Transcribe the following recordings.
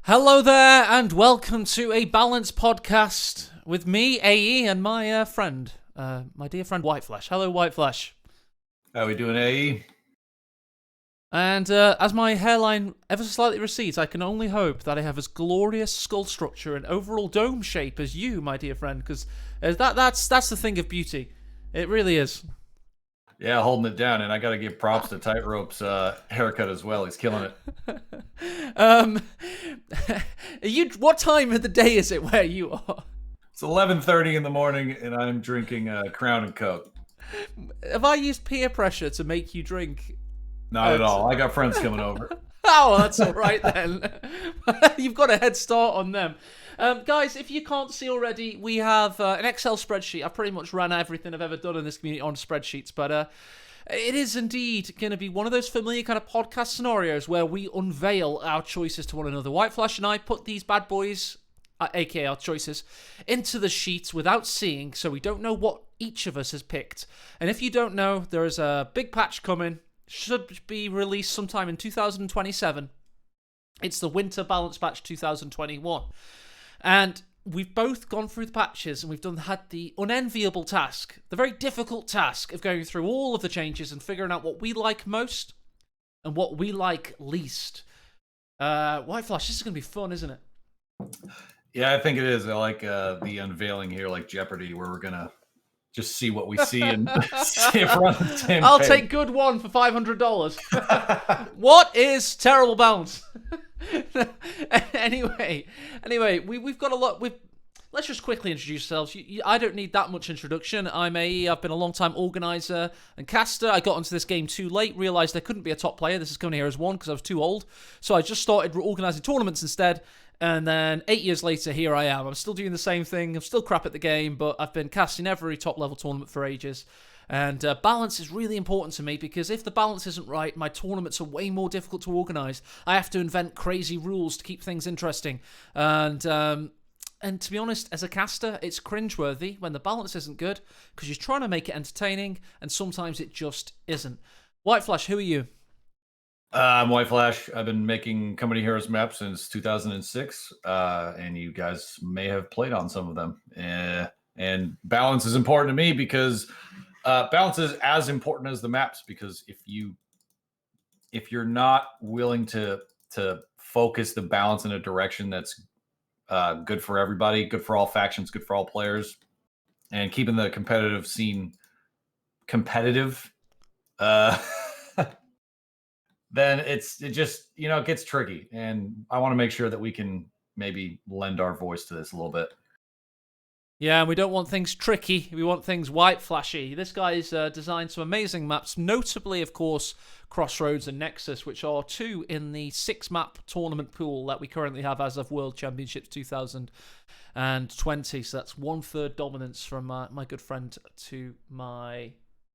Hello there, and welcome to a balanced podcast with me, AE, and my friend, my dear friend Whiteflash. Hello, Whiteflash. How we doing, AE? And as my hairline ever so slightly recedes, I can only hope that I have as glorious skull structure and overall dome shape as you, my dear friend, because that's the thing of beauty. It really is. Yeah, holding it down, and I got to give props to Tightrope's haircut as well. He's killing it. What time of the day is it where you are? It's 11:30 in the morning, and I'm drinking Crown and Coke. Have I used peer pressure to make you drink? Not at all. I got friends coming over. Oh, that's all right then. You've got a head start on them. Guys, if you can't see already, we have an Excel spreadsheet. I've pretty much ran everything I've ever done in this community on spreadsheets, but it is indeed going to be one of those familiar kind of podcast scenarios where we unveil our choices to one another. Whiteflash and I put these bad boys, aka our choices, into the sheet without seeing, so we don't know what each of us has picked. And if you don't know, there is a big patch coming. Should be released sometime in 2027. It's the Winter Balance Patch 2021. And we've both gone through the patches and we've had the unenviable task, the very difficult task of going through all of the changes and figuring out what we like most and what we like least. Whiteflash, this is going to be fun, isn't it? Yeah, I think it is. I like the unveiling here, like Jeopardy, where we're going to just see what we see and see if we're on the same I'll page. take good one for $500. What is terrible balance? Anyway, we've got a lot. Let's just quickly introduce ourselves. I don't need that much introduction. I'm AE. I've been a long-time organizer and caster. I got into this game too late, realized I couldn't be a top player. This is coming here as one because I was too old. So I just started organizing tournaments instead. And then 8 years later, here I am. I'm still doing the same thing. I'm still crap at the game, but I've been casting every top-level tournament for ages. And balance is really important to me because if the balance isn't right, my tournaments are way more difficult to organize. I have to invent crazy rules to keep things interesting. And to be honest, as a caster, it's cringeworthy when the balance isn't good because you're trying to make it entertaining, and sometimes it just isn't. Whiteflash, who are you? I'm Whiteflash. I've been making Company Heroes maps since 2006, and you guys may have played on some of them. And balance is important to me because balance is as important as the maps, because if you're not willing to focus the balance in a direction that's good for everybody, good for all factions, good for all players, and keeping the competitive scene competitive, then it just, it gets tricky. And I want to make sure that we can maybe lend our voice to this a little bit. Yeah, we don't want things tricky. We want things white flashy. This guy's designed some amazing maps, notably, of course, Crossroads and Nexus, which are two in the 6-map tournament pool that we currently have as of World Championships 2020. So that's 1/3 dominance from my good friend to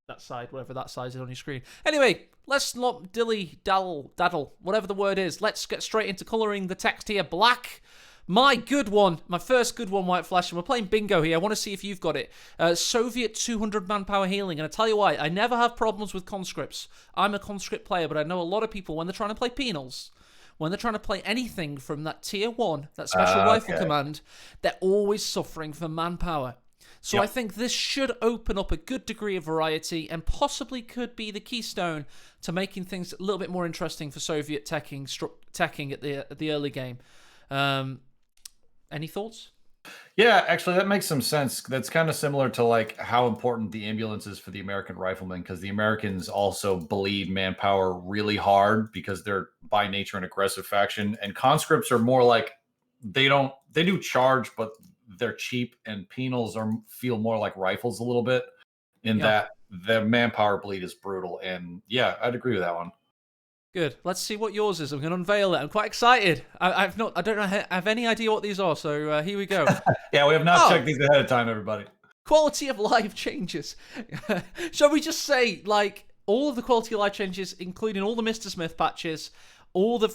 that side, whatever that size is on your screen. Anyway, let's not daddle, whatever the word is. Let's get straight into colouring the text here black. My first good one, Whiteflash, and we're playing bingo here. I want to see if you've got it. Soviet 200 manpower healing, and I tell you why, I never have problems with conscripts. I'm a conscript player, but I know a lot of people, when they're trying to play penals, when they're trying to play anything from that tier 1, that special rifle command, they're always suffering for manpower. So I think this should open up a good degree of variety and possibly could be the keystone to making things a little bit more interesting for Soviet teching at the early game. Any thoughts? Yeah, actually, that makes some sense. That's kind of similar to like how important the ambulance is for the American riflemen, because the Americans also bleed manpower really hard because they're by nature an aggressive faction, and conscripts are more like they do charge, but they're cheap, and penals feel more like rifles a little bit in that the manpower bleed is brutal. And yeah, I'd agree with that one. Good. Let's see what yours is. I'm going to unveil it. I'm quite excited. I don't have any idea what these are, so here we go. Yeah, we have not checked these ahead of time, everybody. Quality of life changes. Shall we just say, like, all of the quality of life changes, including all the Mr. Smith patches, all the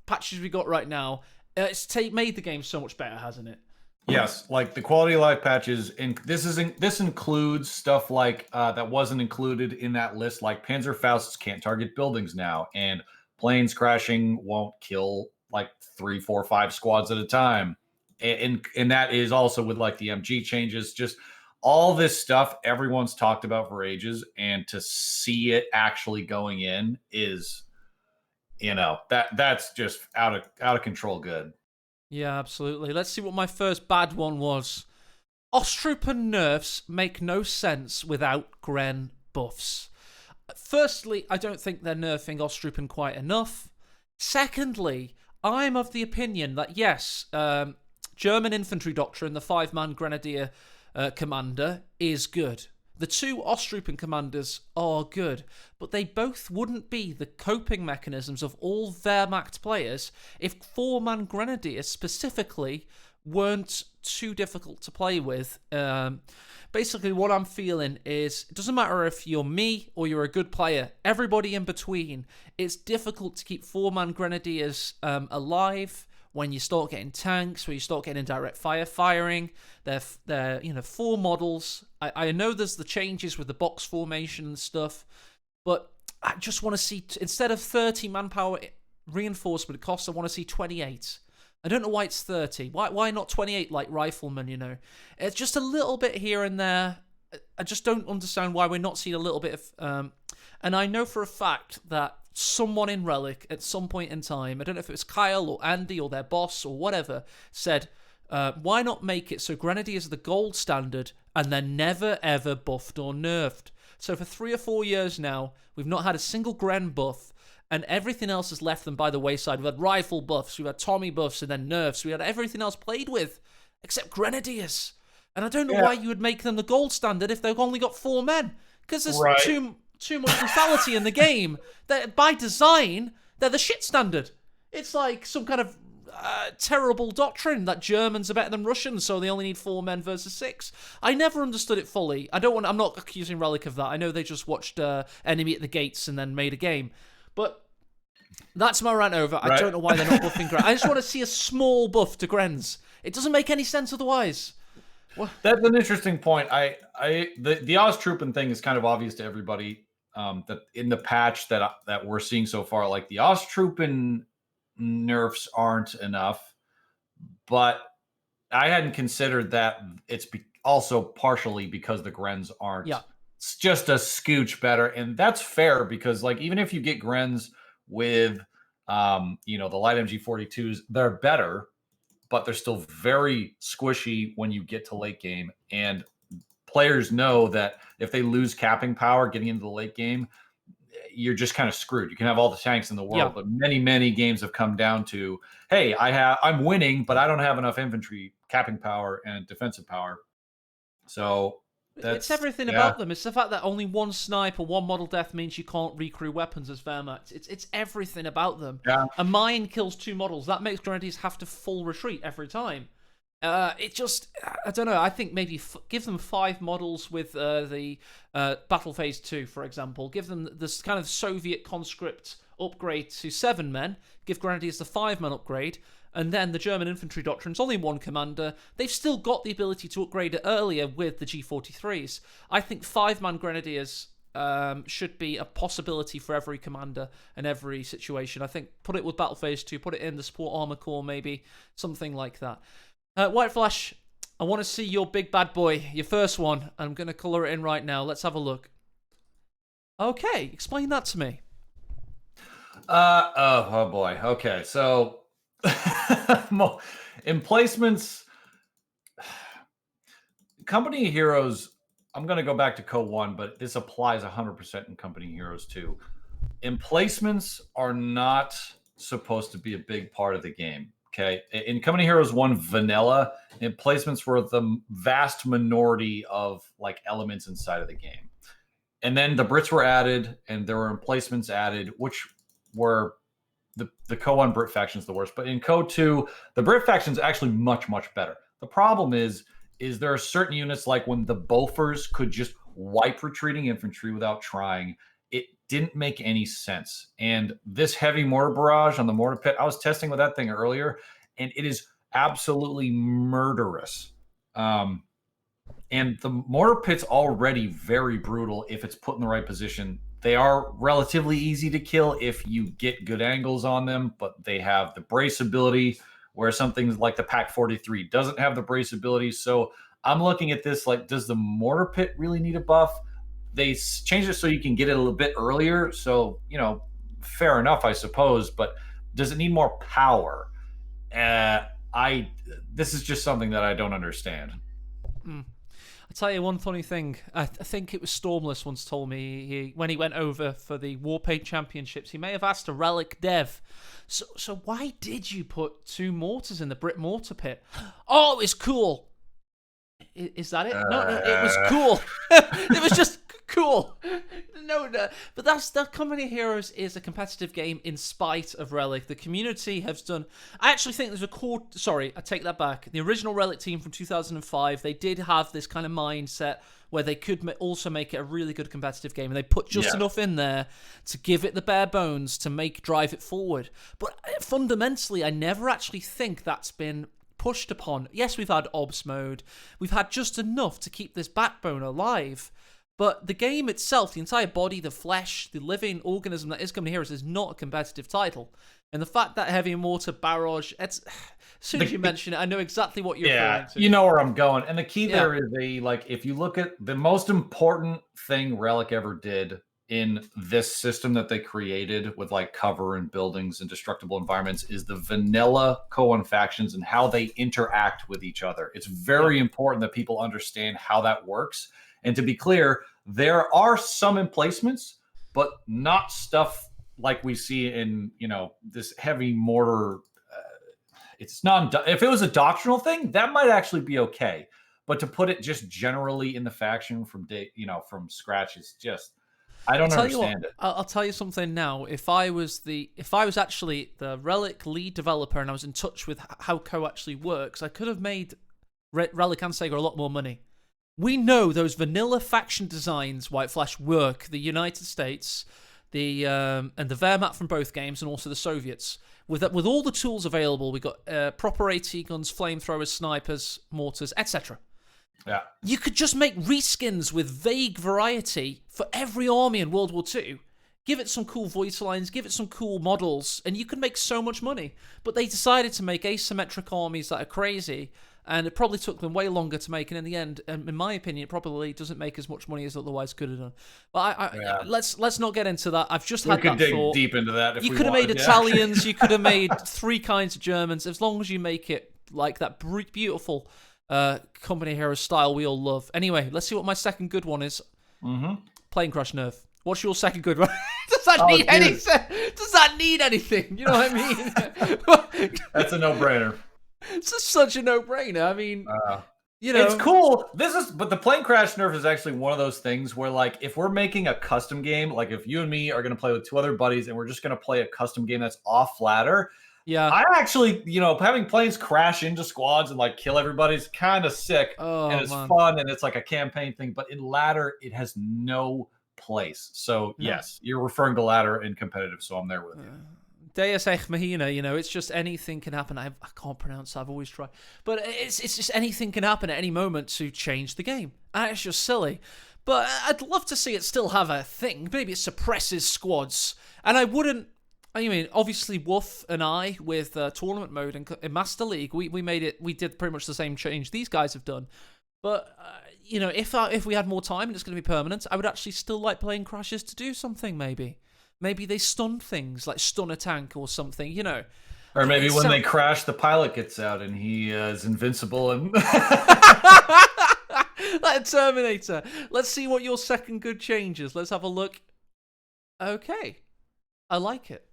patches we got right now, it's made the game so much better, hasn't it? Yes, like the quality of life patches, and this includes stuff like that wasn't included in that list, like Panzerfausts can't target buildings now, and planes crashing won't kill like 3, 4, 5 squads at a time. And that is also with like the MG changes, just all this stuff everyone's talked about for ages, and to see it actually going in is, that's just out of control good. Yeah, absolutely. Let's see what my first bad one was. Ostruppen nerfs make no sense without Gren buffs. Firstly, I don't think they're nerfing Ostruppen quite enough. Secondly, I'm of the opinion that yes, German infantry doctrine, the 5-man Grenadier commander, is good. The 2 Ostruppen commanders are good, but they both wouldn't be the coping mechanisms of all Wehrmacht players if 4-man Grenadiers specifically weren't too difficult to play with. Basically, what I'm feeling is it doesn't matter if you're me or you're a good player, everybody in between, it's difficult to keep 4-man Grenadiers alive when you start getting tanks, when you start getting indirect firing. They're 4 models. I know there's the changes with the box formation and stuff, but I just want to see, instead of 30 manpower reinforcement costs, I want to see 28. I don't know why it's 30. Why not 28 like Rifleman, It's just a little bit here and there. I just don't understand why we're not seeing a little bit of... and I know for a fact that someone in Relic at some point in time, I don't know if it was Kyle or Andy or their boss or whatever, said, why not make it so Grenadiers are the gold standard and they're never ever buffed or nerfed? So for 3 or 4 years now, we've not had a single Gren buff, and everything else has left them by the wayside. We've had rifle buffs, we've had Tommy buffs, and then nerfs. We had everything else played with, except Grenadiers. And I don't know why you would make them the gold standard if they've only got 4 men. Because there's too much lethality in the game. That by design, they're the shit standard. It's like some kind of terrible doctrine that Germans are better than Russians, so they only need 4 men versus 6. I never understood it fully. I'm not accusing Relic of that. I know they just watched Enemy at the Gates and then made a game. But that's my rant over. I don't know why they're not buffing Gren. I just want to see a small buff to Grens. It doesn't make any sense otherwise. What? That's an interesting point. The Ostruppen thing is kind of obvious to everybody, that in the patch that we're seeing so far, like the Ostruppen nerfs aren't enough, but I hadn't considered that it's also partially because the Grens aren't. Yeah. It's just a scooch better, and that's fair because, like, even if you get Grens with, the light MG42s, they're better, but they're still very squishy when you get to late game. And players know that if they lose capping power getting into the late game, you're just kind of screwed. You can have all the tanks in the world, but many, many games have come down to, hey, I'm winning, but I don't have enough infantry capping power and defensive power. So it's everything about them. It's the fact that only 1 snipe or 1 model death means you can't recrew weapons as Wehrmacht. It's everything about them. Yeah. A mine kills 2 models. That makes Grenadiers have to full retreat every time. It just, I don't know. I think maybe give them 5 models with the Battle Phase 2, for example. Give them this kind of Soviet conscript upgrade to 7 men. Give Grenadiers the 5-man upgrade. And then the German infantry doctrine's only 1 commander. They've still got the ability to upgrade it earlier with the G43s. I think 5-man Grenadiers should be a possibility for every commander and every situation. I think put it with Battle Phase 2, put it in the Support Armor Corps maybe, something like that. Whiteflash, I want to see your big bad boy, your first one. I'm going to colour it in right now. Let's have a look. Okay, explain that to me. Oh boy. Okay, so emplacements, Company Heroes. I'm going to go back to Co-1, but this applies 100% in Company Heroes too. Emplacements are not supposed to be a big part of the game. Okay, in Company Heroes 1 vanilla, emplacements were the vast minority of like elements inside of the game. And then the Brits were added, and there were emplacements added, which were the Co-1 Brit faction's the worst. But in Co-2, the Brit faction's actually much, much better. The problem is there are certain units, like when the Bofors could just wipe retreating infantry without trying. It didn't make any sense. And this heavy mortar barrage on the mortar pit, I was testing with that thing earlier, and it is absolutely murderous. And the mortar pit's already very brutal if it's put in the right position. They are relatively easy to kill if you get good angles on them, but they have the brace ability, where something like the Pack 43 doesn't have the brace ability. So I'm looking at this like, does the mortar pit really need a buff? They changed it so you can get it a little bit earlier. So, fair enough, I suppose, but does it need more power? This is just something that I don't understand. I'll tell you one funny thing. I think it was Stormless once told me when he went over for the Warpaint Championships, he may have asked a Relic dev, so why did you put 2 mortars in the Brit mortar pit? Oh, it's cool. Is that it? No, it was cool. It was just cool. No, but that Company Heroes is a competitive game in spite of Relic. The community has done. I actually think there's a core. Sorry, I take that back. The original Relic team from 2005, they did have this kind of mindset where they could also make it a really good competitive game, and they put just enough in there to give it the bare bones to drive it forward. But fundamentally, I never actually think that's been pushed upon. Yes, we've had obs mode. We've had just enough to keep this backbone alive. But the game itself, the entire body, the flesh, the living organism that is Company Heroes is not a competitive title. And the fact that Heavy Mortar Barrage, as soon as you mention it, I know exactly what you're referring to. You know where I'm going. And the key there is if you look at the most important thing Relic ever did in this system that they created with like cover and buildings and destructible environments is the vanilla Koan factions and how they interact with each other. It's very important that people understand how that works. And to be clear, there are some emplacements, but not stuff like we see in, this heavy mortar. It's not. If it was a doctrinal thing, that might actually be okay. But to put it just generally in the faction from scratch is just, I don't understand it. I'll tell you something now. If I was actually the Relic lead developer and I was in touch with how Co actually works, I could have made Relic and Sega a lot more money. We know those vanilla faction designs, Whiteflash, work. The United States, and the Wehrmacht from both games, and also the Soviets. With all the tools available, we got proper AT guns, flamethrowers, snipers, mortars, etc. Yeah. You could just make reskins with vague variety for every army in World War II. Give it some cool voice lines, give it some cool models, and you could make so much money. But they decided to make asymmetric armies that are crazy, and it probably took them way longer to make, and in the end, in my opinion, it probably doesn't make as much money as otherwise could have done. But let's not get into that. I've just had that thought. We could dig deep into that if we You could have made Italians, you could have made 3 kinds of Germans, as long as you make it like that beautiful Company Heroes style we all love. Anyway, let's see what my second good one is. Plane Crash Nerf. What's your second good one? Does that need anything? You know what I mean? That's a no-brainer. It's such a no-brainer. I mean, it's cool. But the Plane Crash Nerf is actually one of those things where, like, if we're making a custom game, like if you and me are going to play with 2 other buddies and we're just going to play a custom game that's off ladder, I actually, having planes crash into squads and like kill everybody is kind of sick, and it's fun, and it's like a campaign thing. But in ladder, it has no place. So yes, you're referring to ladder in competitive, so I'm there with you. Deus Ex Machina, it's just anything can happen. I can't pronounce it, I've always tried. But it's just anything can happen at any moment to change the game. And it's just silly. But I'd love to see it still have a thing. Maybe it suppresses squads. And obviously Woof and I with tournament mode and in Master League, we did pretty much the same change these guys have done. But, if we had more time and it's going to be permanent, I would actually still like playing Crashes to do something, maybe. Maybe they stun things, like stun a tank or something, Or maybe when they crash, the pilot gets out and he is invincible. And like a Terminator. Let's see what your second good change is. Let's have a look. Okay. I like it.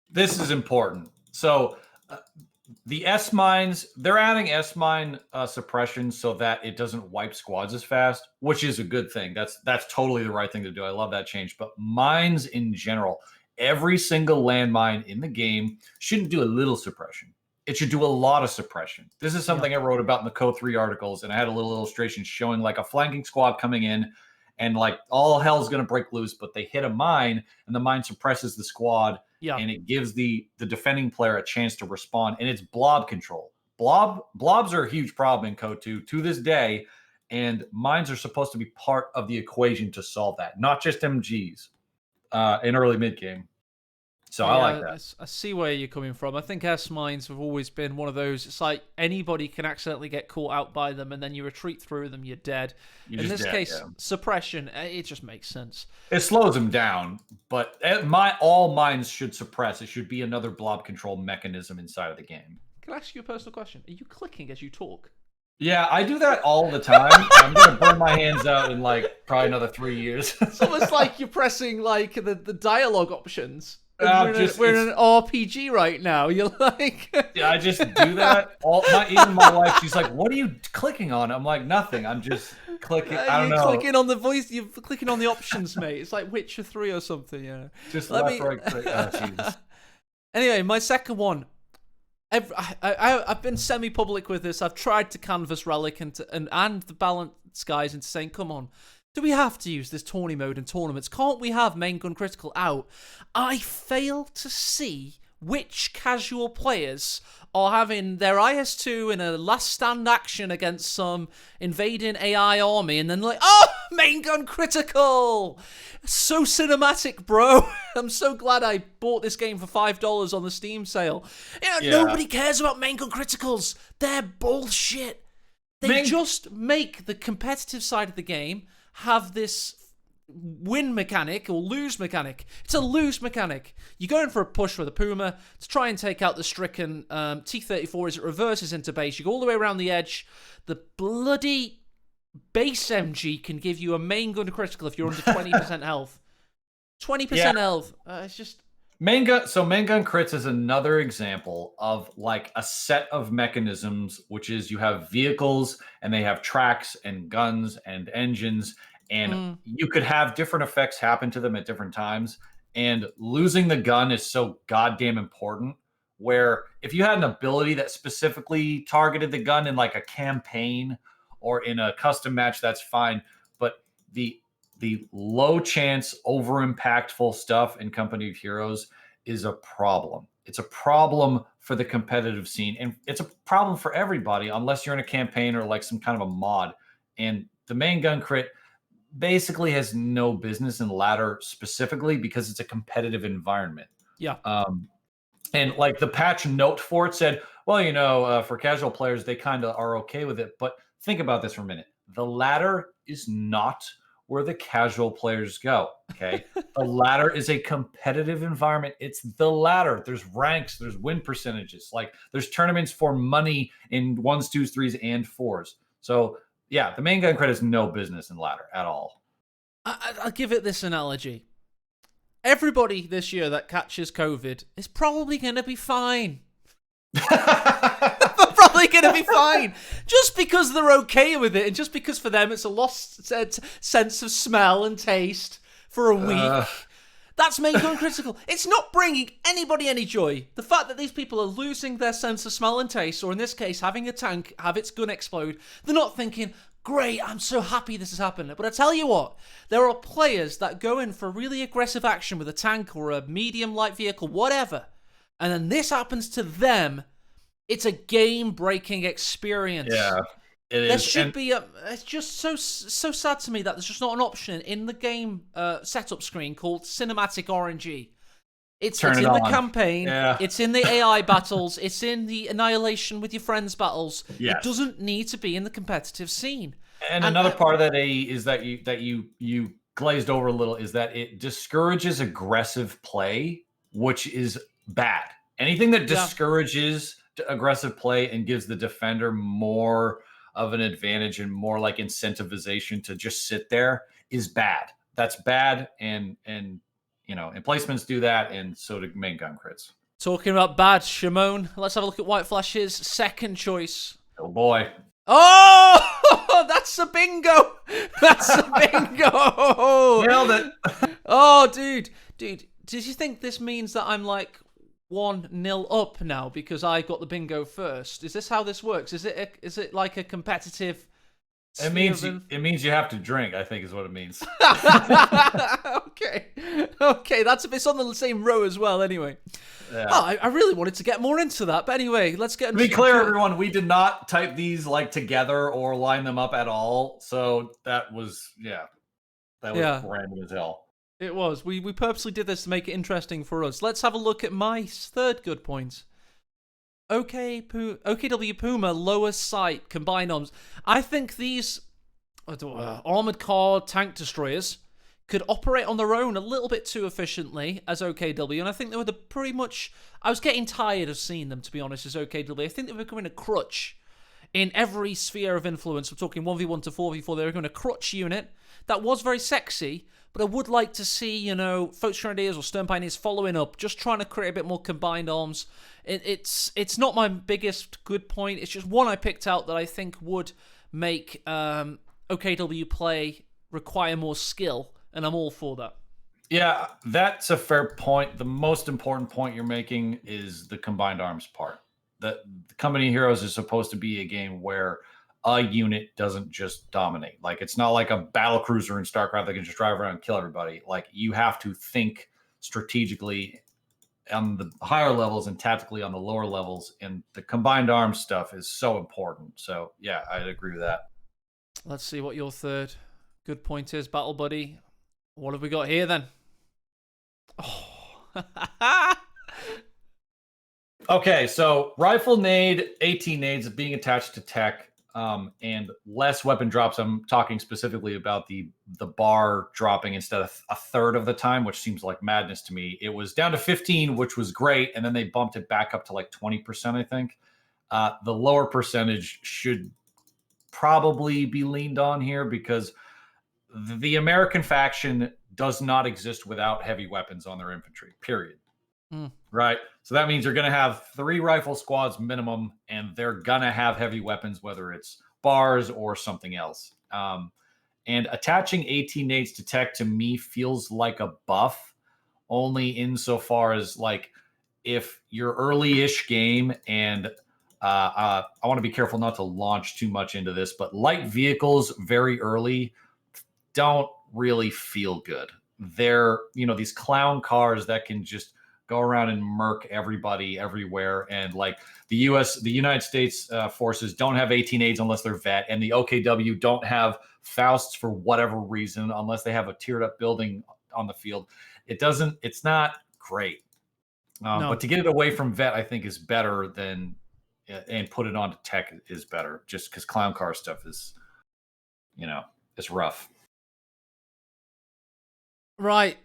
This is important. So the S-mines, they're adding S-mine suppression so that it doesn't wipe squads as fast, which is a good thing. That's totally the right thing to do. I love that change. But mines in general, every single landmine in the game shouldn't do a little suppression. It should do a lot of suppression. This is something I wrote about in the Co3 articles, and I had a little illustration showing like a flanking squad coming in, and like all hell's going to break loose, but they hit a mine, and the mine suppresses the squad. Yeah. And it gives the defending player a chance to respond, and it's blob control. Blobs are a huge problem in Code 2 to this day, and mines are supposed to be part of the equation to solve that, not just MGs in early mid game. So I like that. I see where you're coming from. I think S mines have always been one of those. It's like anybody can accidentally get caught out by them, and then you retreat through them, you're dead. In this case, suppression, it just makes sense. It slows them down, but all mines should suppress. It should be another blob control mechanism inside of the game. Can I ask you a personal question? Are you clicking as you talk? Yeah, I do that all the time. I'm gonna burn my hands out in like probably another 3 years. It's almost like you're pressing like the dialogue options. We're in an RPG right now. You're like, yeah, I just do that. Even my wife, she's like, "What are you clicking on?" I'm like, "Nothing. I'm just clicking." I don't know. Clicking on the voice. You're clicking on the options, mate. It's like Witcher 3 or something. Yeah. Just left, right, click. Oh, Jesus. Anyway, my second one. I've been semi-public with this. I've tried to canvas Relic and the balance guys into saying, "Come on. Do we have to use this tourney mode in tournaments? Can't we have main gun critical out?" I fail to see which casual players are having their IS-2 in a last stand action against some invading AI army and then like, oh, main gun critical! So cinematic, bro. I'm so glad I bought this game for $5 on the Steam sale. Nobody cares about main gun criticals. They're bullshit. They just make the competitive side of the game have this win mechanic or lose mechanic. It's a lose mechanic. You're going for a push with a Puma to try and take out the stricken T-34 as it reverses into base. You go all the way around the edge. The bloody base MG can give you a main gun critical if you're under 20% health. 20% health. It's just... Main gun crits is another example of like a set of mechanisms, which is you have vehicles and they have tracks and guns and engines, and you could have different effects happen to them at different times. And losing the gun is so goddamn important, where if you had an ability that specifically targeted the gun in like a campaign or in a custom match, that's fine. But the low chance over impactful stuff in Company of Heroes is a problem. It's a problem for the competitive scene, and it's a problem for everybody unless you're in a campaign or like some kind of a mod. And the main gun crit basically has no business in ladder specifically because it's a competitive environment. Yeah. And like the patch note for it said, well, for casual players, they kind of are okay with it. But think about this for a minute. The ladder is not where the casual players go. Okay. The ladder is a competitive environment. It's the ladder. There's ranks, there's win percentages. Like there's tournaments for money in 1s, 2s, 3s, and 4s. So yeah, the main gun crit has no business in ladder at all. I'll give it this analogy. Everybody this year that catches COVID is probably going to be fine. Probably going to be fine. Just because they're okay with it, and just because for them it's a lost sense of smell and taste for a week. That's main gun critical. It's not bringing anybody any joy. The fact that these people are losing their sense of smell and taste, or in this case, having a tank have its gun explode, they're not thinking, great, I'm so happy this has happened. But I tell you what, there are players that go in for really aggressive action with a tank or a medium light vehicle, whatever, and then this happens to them. It's a game-breaking experience. Yeah, it is. There should be it's just so sad to me that there's just not an option in the game setup screen called Cinematic RNG. It's in the campaign. Yeah. It's in the AI battles. It's in the Annihilation with your friends battles. Yes. It doesn't need to be in the competitive scene. And another part of that, is that you glazed over a little, is that it discourages aggressive play, which is bad. Anything that discourages aggressive play and gives the defender more of an advantage and more like incentivization to just sit there is bad. That's bad, and emplacements do that, and so do main gun crits. Talking about bad, Shimon, let's have a look at Whiteflash's second choice. Oh boy. Oh, that's a bingo. That's a bingo. Nailed it. Oh, dude, did you think this means that I'm like 1-0 up now because I got the bingo first? Is this how this works? Is it like a competitive It sphere means of it means you have to drink, I think is what it means. Okay. Okay, it's on the same row as well, anyway. Yeah. Oh, I really wanted to get more into that, but anyway, let's get To into be clear, everyone, we did not type these like together or line them up at all. So that was random as hell. It was. We purposely did this to make it interesting for us. Let's have a look at my third good point. OKW Puma lower sight combined arms. I think these armored car tank destroyers could operate on their own a little bit too efficiently as OKW, and I think they were pretty much. I was getting tired of seeing them, to be honest, as OKW. I think they were becoming a crutch in every sphere of influence. We're talking 1v1 to 4v4. They were going a crutch unit that was very sexy, but I would like to see, folks Grenadiers or Stern Pioneers following up, just trying to create a bit more combined arms. It's not my biggest good point. It's just one I picked out that I think would make OKW play require more skill, and I'm all for that. Yeah, that's a fair point. The most important point you're making is the combined arms part. The Company Heroes is supposed to be a game where a unit doesn't just dominate. Like, it's not like a battle cruiser in StarCraft that can just drive around and kill everybody. Like, you have to think strategically on the higher levels and tactically on the lower levels, and the combined arms stuff is so important. So yeah, I'd agree with that. Let's see what your third good point is, Battle Buddy. What have we got here then? Oh. Okay, so rifle nade, 18 nades being attached to tech, and less weapon drops. I'm talking specifically about the bar dropping instead of a third of the time, which seems like madness to me. It was down to 15, which was great, and then they bumped it back up to like 20%, I think. The lower percentage should probably be leaned on here because the American faction does not exist without heavy weapons on their infantry, period. Right. So that means you're going to have 3 rifle squads minimum, and they're going to have heavy weapons, whether it's bars or something else. And attaching 18 nades to tech to me feels like a buff, only insofar as like if you're early-ish game, and I want to be careful not to launch too much into this, but light vehicles very early don't really feel good. They're, these clown cars that can just go around and murk everybody everywhere. And like the United States forces don't have 18 aids unless they're vet, and the OKW don't have Fausts for whatever reason unless they have a tiered up building on the field. It's not great. No. But to get it away from vet, I think is better than, and put it onto tech is better, just because clown car stuff is, it's rough. Right.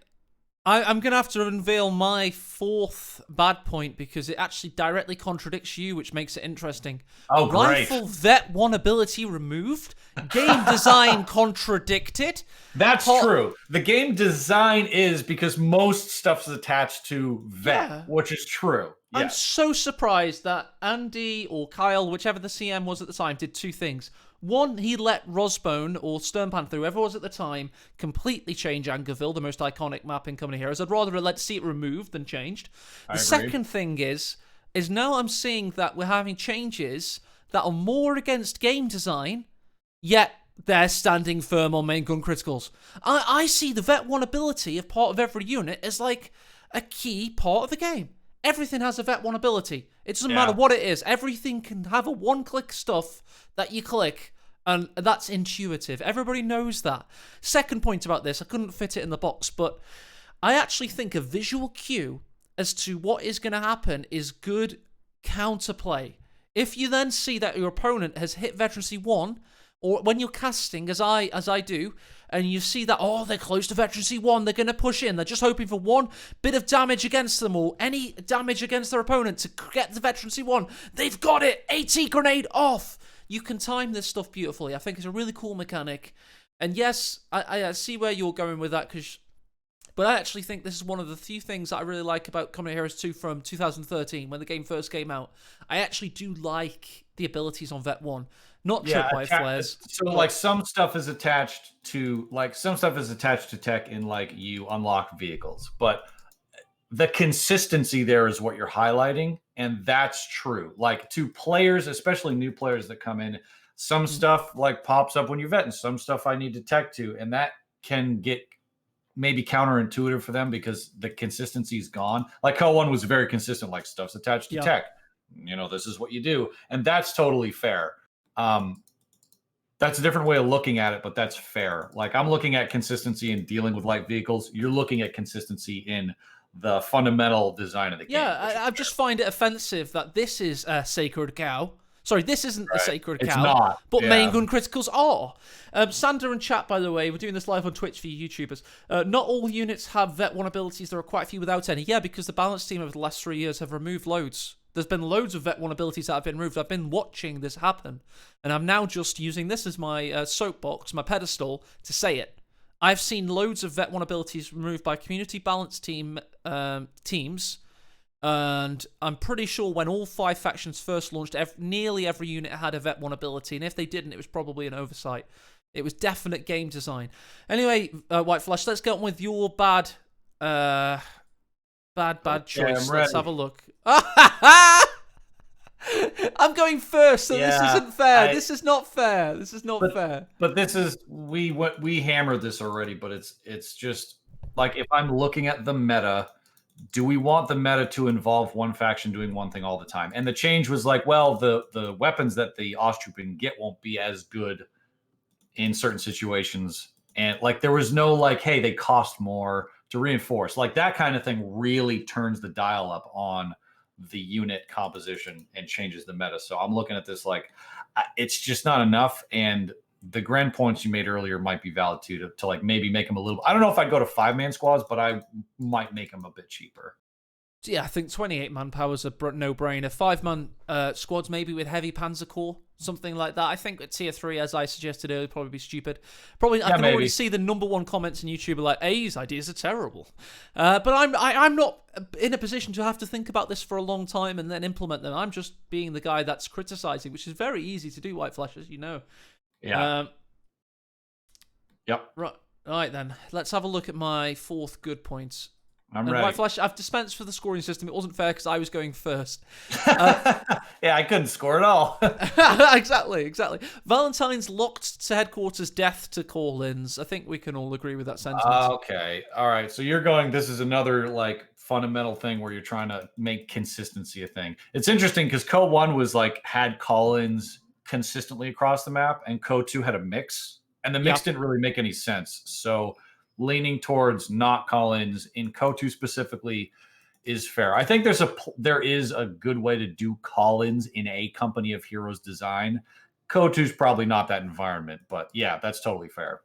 I'm going to have to unveil my fourth bad point because it actually directly contradicts you, which makes it interesting. Oh, great. Rifle Vet 1 ability removed. Game design contradicted. That's true. The game design is because most stuff is attached to Vet, which is true. Yeah. I'm so surprised that Andy or Kyle, whichever the CM was at the time, did 2 things. One, he let Rosbone or Stern Panther, whoever was at the time, completely change Angerville, the most iconic map in Company Heroes. I'd rather have see it removed than changed. The second thing is now I'm seeing that we're having changes that are more against game design, yet they're standing firm on main gun criticals. I see the Vet 1 ability of part of every unit as like a key part of the game. Everything has a Vet 1 ability. It doesn't matter what it is. Everything can have a one-click stuff that you click, and that's intuitive. Everybody knows that. Second point about this, I couldn't fit it in the box, but I actually think a visual cue as to what is going to happen is good counterplay. If you then see that your opponent has hit Veterancy 1, or when you're casting, as I do, and you see that, they're close to Veterancy 1, they're going to push in, they're just hoping for one bit of damage against them, or any damage against their opponent to get the Veterancy 1. They've got it! AT grenade off! You can time this stuff beautifully. I think it's a really cool mechanic. And yes, I see where you're going with that, but I actually think this is one of the few things that I really like about Company Heroes 2 from 2013, when the game first came out. I actually do like the abilities on Vet 1. Not tripwire flares. So like some stuff is attached to tech in like you unlock vehicles, but the consistency there is what you're highlighting, and that's true. Like to players, especially new players that come in, Some stuff like pops up when you're vetting, some stuff I need to tech to, and that can get maybe counterintuitive for them because the consistency is gone. Like Co-1 was very consistent, like stuff's attached to tech. This is what you do. And that's totally fair. That's a different way of looking at it, but that's fair. Like I'm looking at consistency in dealing with light vehicles. You're looking at consistency in the fundamental design of the game. Yeah, I just find it offensive that this is a sacred cow. Sorry, this isn't a sacred cow. It's not. But main gun criticals are. Sander and chat, by the way, we're doing this live on Twitch for you YouTubers. Not all units have Vet 1 abilities. There are quite a few without any. Yeah, because the balance team over the last 3 years have removed loads. There's been loads of Vet 1 abilities that have been removed. I've been watching this happen. And I'm now just using this as my soapbox, my pedestal, to say it. I've seen loads of Vet 1 abilities removed by community balance teams. And I'm pretty sure when all 5 factions first launched, nearly every unit had a Vet 1 ability. And if they didn't, it was probably an oversight. It was definite game design. Anyway, Whiteflash, let's get on with your bad choice. Let's have a look. I'm going first, so this isn't fair. This is not fair. This is not fair. But this is we hammered this already. But it's just like if I'm looking at the meta, do we want the meta to involve one faction doing one thing all the time? And the change was like, well, the weapons that the Ostruppen get won't be as good in certain situations, and like there was no like, hey, they cost more to reinforce. Like that kind of thing really turns the dial up on the unit composition and changes the meta. So I'm looking at this like it's just not enough. And the Gren points you made earlier might be valid too, to like maybe make them a little. I don't know if I'd go to 5-man squads, but I might make them a bit cheaper. Yeah, I think 28 manpower is a no-brainer. 5-man squads maybe with heavy Panzer Corps, something like that. I think at tier 3, as I suggested earlier, probably be stupid. Probably I can already see the number 1 comments on YouTube are like, A's ideas are terrible. But I'm not in a position to have to think about this for a long time and then implement them. I'm just being the guy that's criticizing, which is very easy to do, Whiteflash, as you know. Yeah. Yep. Right then. Let's have a look at my 4th good point. I'm ready. Whiteflash, I've dispensed for the scoring system. It wasn't fair because I was going first. Yeah, I couldn't score at all. Exactly. Valentine's locked to headquarters, death to call-ins. I think we can all agree with that sentence. Okay. All right. So you're going, this is another like fundamental thing where you're trying to make consistency a thing. It's interesting because Co-1 was like had call-ins consistently across the map, and Co-2 had a mix, and the mix didn't really make any sense. So leaning towards not call-ins in Co-2 specifically is fair. I think there is a good way to do call-ins in a Company of Heroes design. Co-2 is probably not that environment, but yeah, that's totally fair.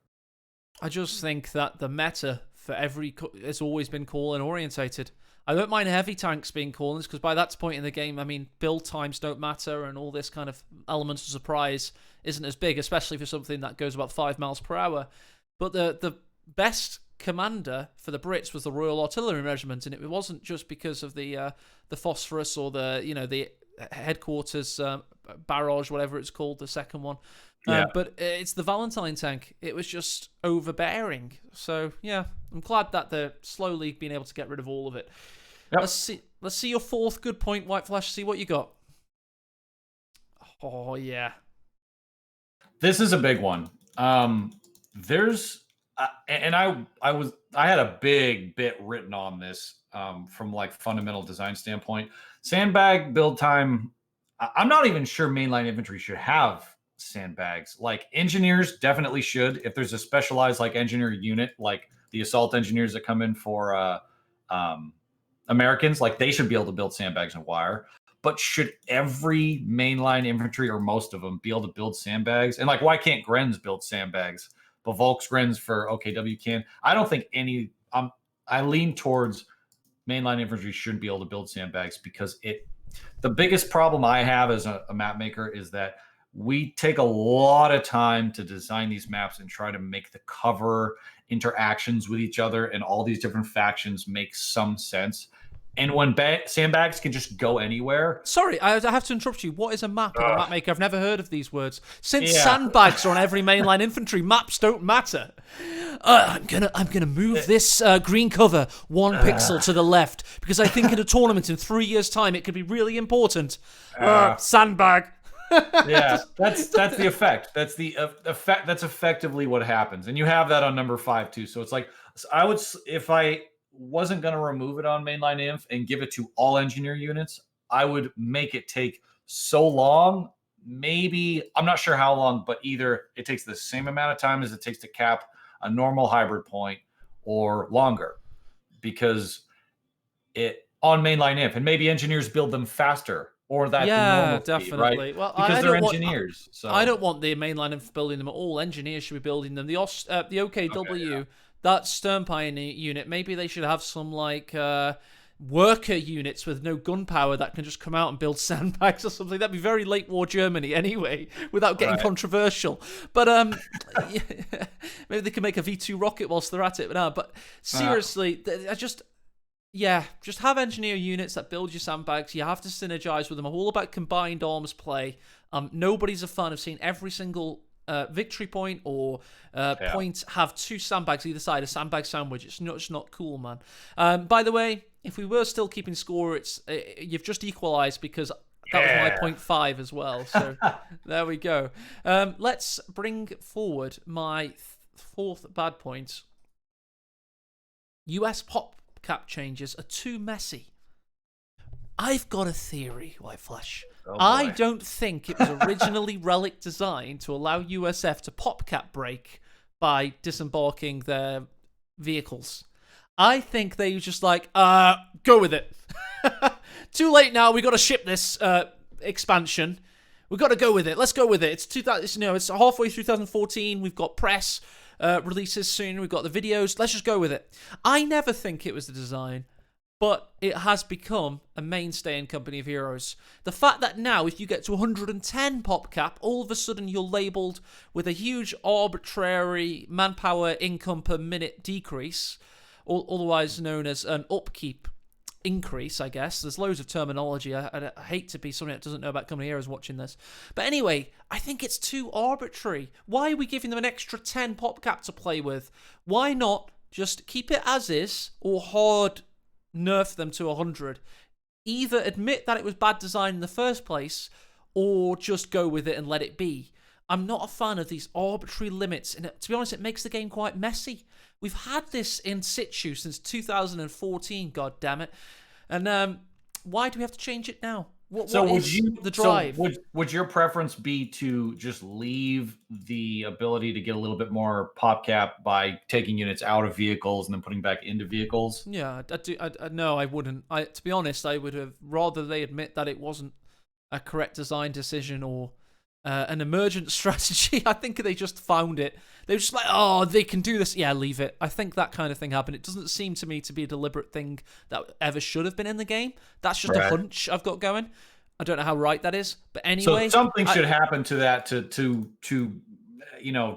I just think that the meta for has always been call-in orientated. I don't mind heavy tanks being call-ins because by that point in the game, I mean, build times don't matter and all this kind of element of surprise isn't as big, especially for something that goes about 5 miles per hour. But the best commander for the Brits was the Royal Artillery Regiment, and it wasn't just because of the phosphorus or the headquarters barrage, whatever it's called, the second one. But it's the Valentine tank. It was just overbearing. So yeah, I'm glad that they're slowly being able to get rid of all of it. Yep. Let's see your 4th good point, Whiteflash. See what you got. Oh yeah, this is a big one. There's and I had a big bit written on this from like fundamental design standpoint. Sandbag build time. I'm not even sure mainline infantry should have sandbags. Like engineers definitely should. If there's a specialized like engineer unit, like the assault engineers that come in for Americans, like they should be able to build sandbags and wire. But should every mainline infantry or most of them be able to build sandbags? And like, why can't Grens build sandbags? But Volks Grens for OKW can. I don't think any. I lean towards mainline infantry shouldn't be able to build sandbags because the biggest problem I have as a map maker is that we take a lot of time to design these maps and try to make the cover interactions with each other and all these different factions make some sense. And when sandbags can just go anywhere. Sorry, I have to interrupt you. What is a map in a map maker? I've never heard of these words. Since sandbags are on every mainline infantry, maps don't matter. I'm gonna move this green cover 1 pixel to the left because I think in a tournament in 3 years' time it could be really important. Sandbag. Yeah, that's the effect. That's the effect. That's effectively what happens, and you have that on number 5 too. So it's like I would, if I wasn't going to remove it on mainline inf and give it to all engineer units, I would make it take so long. Maybe I'm not sure how long, but either it takes the same amount of time as it takes to cap a normal hybrid point, or longer, because it on mainline inf, and maybe engineers build them faster or that the Yeah, normal speed, right? definitely. Well, Because I they're don't want. engineers. I So don't want the mainline of building them at all. Engineers should be building them. The okay, OKW, that Stern Pioneer unit, maybe they should have some like worker units with no gunpowder that can just come out and build sandbags or something. That'd be very late war Germany anyway, without getting right. controversial. But yeah, maybe they can make a V2 rocket whilst they're at it. But no, but seriously, I just. Yeah, just have engineer units that build your sandbags. You have to synergize with them. I'm all about combined arms play. Nobody's a fan of seeing every single victory point or point have 2 sandbags either side, a sandbag sandwich. It's not cool, man. By the way, if we were still keeping score, you've just equalized because that was my 0.5 as well. So there we go. Let's bring forward my 4th bad point. US pop cap changes are too messy. I've got a theory, Whiteflash. Oh, I don't think it was originally Relic designed to allow USF to pop cap break by disembarking their vehicles. I think they were just like, go with it. Too late now. We got to ship this expansion. We got to go with it. Let's go with it. It's halfway through 2014. We've got press releases soon. We've got the videos. Let's just go with it. I never think it was the design, but it has become a mainstay in Company of Heroes. The fact that now, if you get to 110 pop cap, all of a sudden you're labelled with a huge arbitrary manpower income per minute decrease, otherwise known as an upkeep increase, I guess. There's loads of terminology. I hate to be somebody that doesn't know about Company Heroes watching this. But anyway, I think it's too arbitrary. Why are we giving them an extra 10 pop cap to play with? Why not just keep it as is or hard nerf them to 100? Either admit that it was bad design in the first place or just go with it and let it be. I'm not a fan of these arbitrary limits, and to be honest, it makes the game quite messy. We've had this in situ since 2014, god damn it. And why do we have to change it now? What is the drive? So would your preference be to just leave the ability to get a little bit more pop cap by taking units out of vehicles and then putting back into vehicles? Yeah, no, I wouldn't. To be honest, I would have rather they admit that it wasn't a correct design decision or an emergent strategy. I think they just found it. They were just like, oh, they can do this. Yeah, leave it. I think that kind of thing happened. It doesn't seem to me to be a deliberate thing that ever should have been in the game. That's just a hunch I've got going. I don't know how right that is, but anyway. So something should happen to that to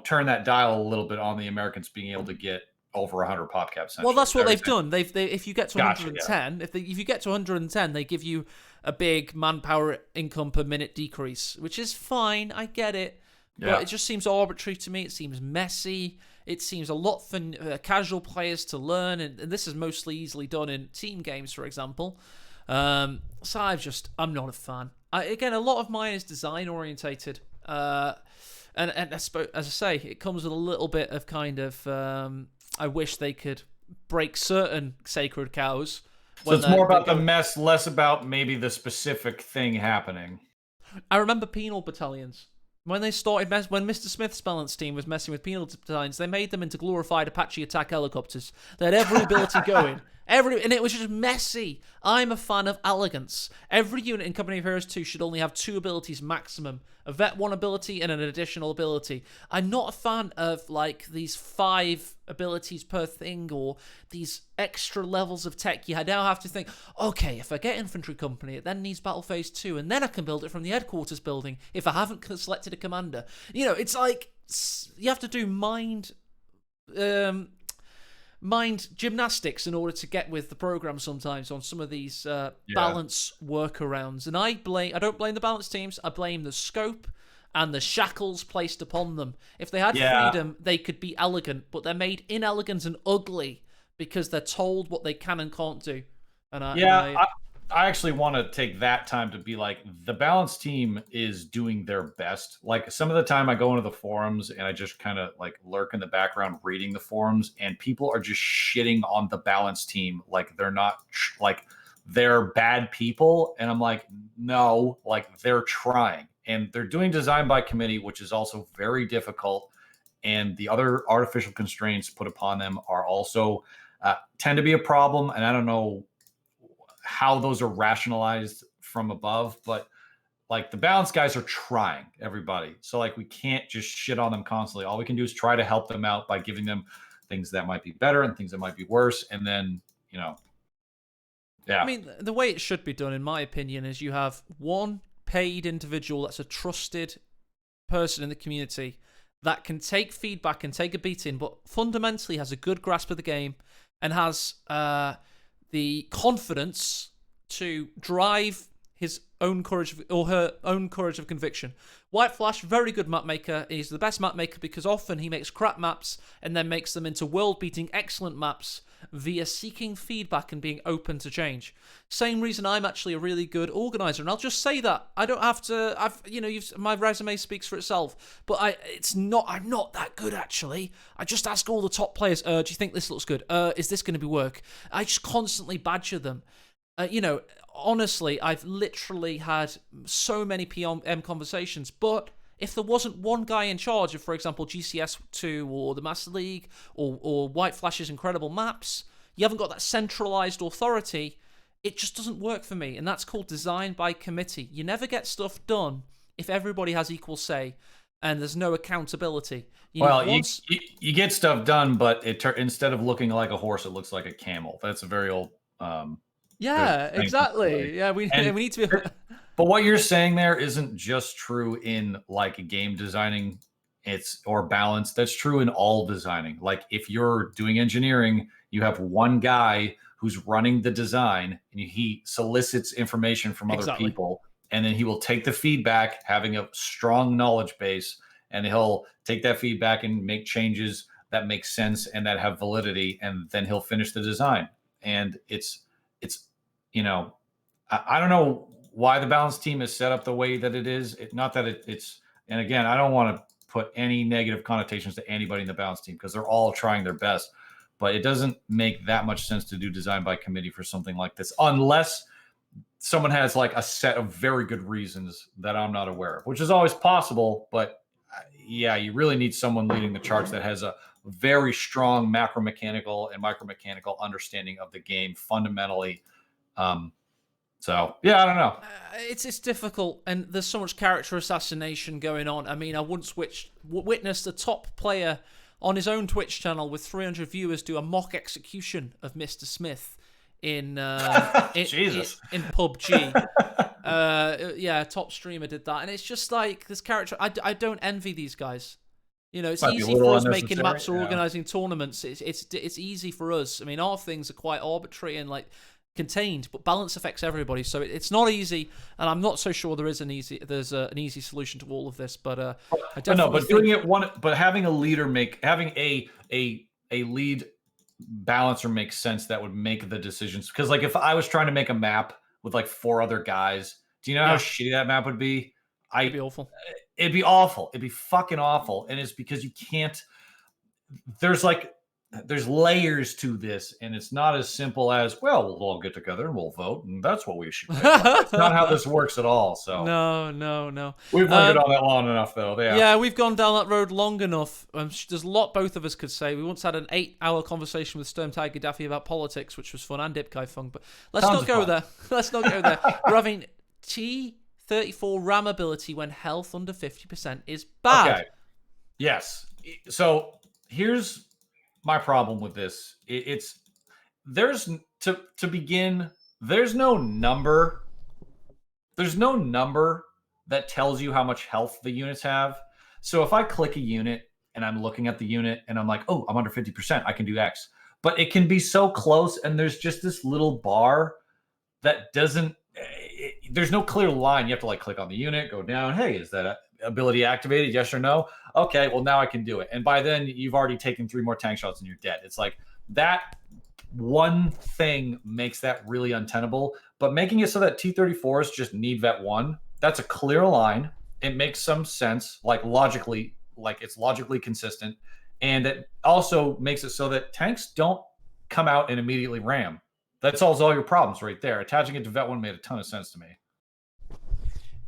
turn that dial a little bit on the Americans being able to get over 100 pop caps. Well, that's what they've done. They if you get to 110, if you get to 110, they give you a big manpower income per minute decrease, which is fine. I get it. Yeah. But it just seems arbitrary to me. It seems messy. It seems a lot for casual players to learn, and this is mostly easily done in team games, for example. So I'm not a fan. Again, a lot of mine is design orientated, and I suppose, as I say, it comes with a little bit of kind of I wish they could break certain sacred cows. So it's more about the mess, less about maybe the specific thing happening. I remember penal battalions. When they started, when Mr. Smith's balance team was messing with penal battalions, they made them into glorified Apache attack helicopters. They had every ability going. And it was just messy. I'm a fan of elegance. Every unit in Company of Heroes 2 should only have 2 abilities maximum. A Vet 1 ability and an additional ability. I'm not a fan of like these 5 abilities per thing or these extra levels of tech. You now have to think, okay, if I get Infantry Company, it then needs Battle Phase 2, and then I can build it from the headquarters building if I haven't selected a commander. You know, it's like you have to do mind gymnastics in order to get with the program sometimes on some of these balance workarounds. And I don't blame the balance teams. I blame the scope and the shackles placed upon them. If they had freedom, they could be elegant, but they're made inelegant and ugly because they're told what they can and can't do. And I I actually want to take that time to be like, the balance team is doing their best. Like some of the time I go into the forums and I just kind of like lurk in the background reading the forums, and people are just shitting on the balance team like they're not like they're bad people. And I'm like, no, like they're trying, and they're doing design by committee, which is also very difficult. And the other artificial constraints put upon them are also tend to be a problem. And I don't know how those are rationalized from above, but like the balance guys are trying, everybody. So like we can't just shit on them constantly. All we can do is try to help them out by giving them things that might be better and things that might be worse. And then, yeah. I mean, the way it should be done, in my opinion, is you have one paid individual that's a trusted person in the community that can take feedback and take a beating, but fundamentally has a good grasp of the game and has the confidence to drive his own courage or her own courage of conviction. Whiteflash, very good map maker. He's the best map maker because often he makes crap maps and then makes them into world-beating excellent maps via seeking feedback and being open to change. Same reason I'm actually a really good organizer, and I'll just say that. I don't have to. My resume speaks for itself, but I'm not that good actually. I just ask all the top players, do you think this looks good? Is this going to be work? I just constantly badger them. Honestly, I've literally had so many PM conversations, but if there wasn't one guy in charge of, for example, GCS2 or the Master League or Whiteflash's incredible maps, you haven't got that centralized authority, it just doesn't work for me. And that's called design by committee. You never get stuff done if everybody has equal say and there's no accountability. You get stuff done, but instead of looking like a horse, it looks like a camel. That's a very old... yeah, exactly. Yeah, we need to be... But what you're saying there isn't just true in like game designing, or balance. That's true in all designing. Like if you're doing engineering, you have one guy who's running the design and he solicits information from other people, and then he will take the feedback, having a strong knowledge base, and he'll take that feedback and make changes that make sense and that have validity, and then he'll finish the design. And it's I don't know why the balance team is set up the way that it is. Not that it's, and again, I don't want to put any negative connotations to anybody in the balance team because they're all trying their best, but it doesn't make that much sense to do design by committee for something like this, unless someone has like a set of very good reasons that I'm not aware of, which is always possible. But yeah, you really need someone leading the charge that has a very strong macro mechanical and micro mechanical understanding of the game fundamentally. So yeah, I don't know. It's difficult, and there's so much character assassination going on. I mean, I once witnessed a top player on his own Twitch channel with 300 viewers do a mock execution of Mr. Smith in Jesus. in PUBG. Yeah, a top streamer did that, and it's just like this character. I don't envy these guys. It's easy for us making maps or organizing tournaments. It's easy for us. I mean, our things are quite arbitrary and like contained, but balance affects everybody, so it's not easy. And I'm not so sure there's an easy solution to all of this. But having a leader having a lead balancer makes sense. That would make the decisions, because like if I was trying to make a map with like 4 other guys, do you know how shitty that map would be? It'd be awful. It'd be awful. It'd be fucking awful. And it's because you can't. There's layers to this, and it's not as simple as, well, we'll all get together and we'll vote, and that's what we should do. It's not how this works at all. So no. We've lingered on that long enough, though. Yeah, we've gone down that road long enough. There's a lot both of us could say. We once had an 8-hour conversation with Sturm Tiger Daffy about politics, which was fun, and Dipkai Fung, but let's not go there. Let's not go there. We're having T34 RAM ability when health under 50% is bad. Okay. Yes. So here's my problem with this. There's no number that tells you how much health the units have. So if I click a unit and I'm looking at the unit and I'm like, oh, I'm under 50%, I can do X. But it can be so close, and there's just this little bar that doesn't, there's no clear line. You have to like click on the unit, go down. Hey, is that ability activated? Yes or no? Okay, well now I can do it. And by then you've already taken 3 more tank shots and you're dead. It's like that one thing makes that really untenable. But making it so that T-34s just need Vet 1, that's a clear line. It makes some sense, like logically, like it's logically consistent. And it also makes it so that tanks don't come out and immediately ram. That solves all your problems right there. Attaching it to Vet 1 made a ton of sense to me.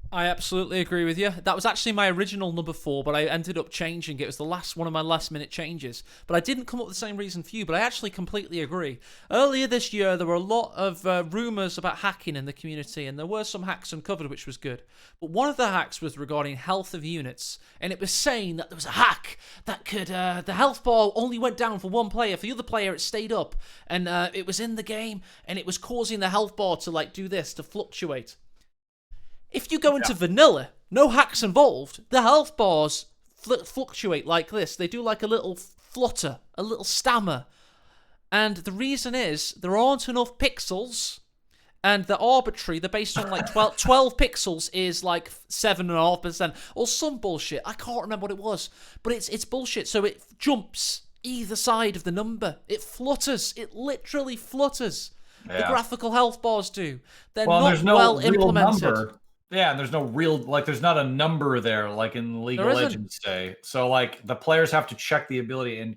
I absolutely agree with you. That was actually my original number 4, but I ended up changing it. It was the last one of my last-minute changes. But I didn't come up with the same reason for you, but I actually completely agree. Earlier this year, there were a lot of rumours about hacking in the community, and there were some hacks uncovered, which was good. But one of the hacks was regarding health of units, and it was saying that there was a hack that could... the health bar only went down for one player. For the other player, it stayed up, and it was in the game, and it was causing the health bar to, like, do this, to fluctuate. If you go into vanilla, no hacks involved, the health bars fluctuate like this. They do like a little flutter, a little stammer. And the reason is there aren't enough pixels, and they're arbitrary. They're based on like 12 pixels is like 7.5%, or some bullshit. I can't remember what it was, but it's bullshit. So it jumps either side of the number. It flutters. It literally flutters. Yeah. The graphical health bars do. They're not well implemented. Number. Yeah, and there's no real, like, there's not a number there, like in League of Legends say. So, like, the players have to check the ability, and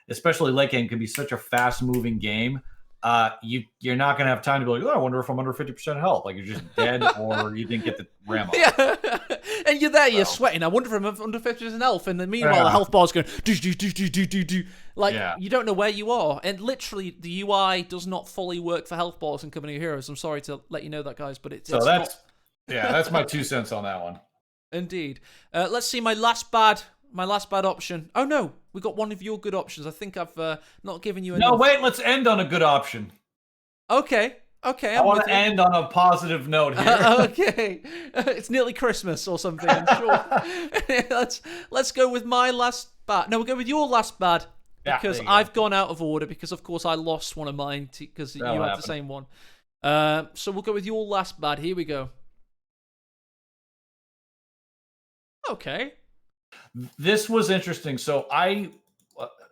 especially late game, can be such a fast-moving game. You're not going to have time to be like, oh, I wonder if I'm under 50% health. Like, you're just dead, or you didn't get the ram off. Yeah, and you're there, you're sweating. I wonder if I'm under 50% health, and then meanwhile, the health bar's going, do. Like, you don't know where you are. And literally, the UI does not fully work for health bars in Company of Heroes. I'm sorry to let you know that, guys, but it's not... Yeah, that's my 2 cents on that one. Indeed. Let's see my last bad option. Oh no, we got one of your good options. I think I've not given you enough. No, wait, let's end on a good option. Okay. I want to end on a positive note here. Okay. It's nearly Christmas or something, I'm sure. Let's go with my last bad. No, we'll go with your last bad. Because I've gone out of order, because of course I lost one of mine because you had the same one. So we'll go with your last bad. Here we go. Okay. This was interesting. So